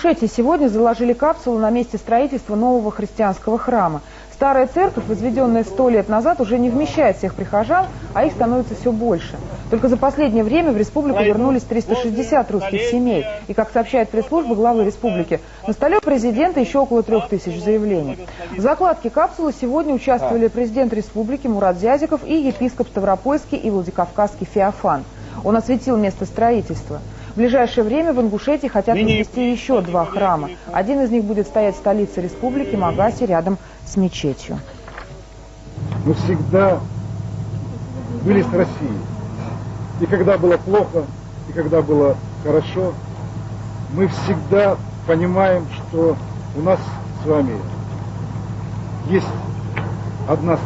Ингушетии сегодня заложили капсулу на месте строительства нового христианского храма. Старая церковь, возведенная 100 лет назад, уже не вмещает всех прихожан, а их становится все больше. Только за последнее время в республику вернулись 360 русских семей. И, как сообщает пресс-служба главы республики, на столе у президента еще около 3000 заявлений. В закладке капсулы сегодня участвовали президент республики Мурат Зязиков и епископ Ставропольский и Владикавказский Феофан. Он осветил место строительства. В ближайшее время в Ингушетии хотят возвести еще 2 храма. Один из них будет стоять в столице республики Магасе, рядом с мечетью. Мы всегда были с Россией. И когда было плохо, и когда было хорошо, мы всегда понимаем, что у нас с вами есть одна страна.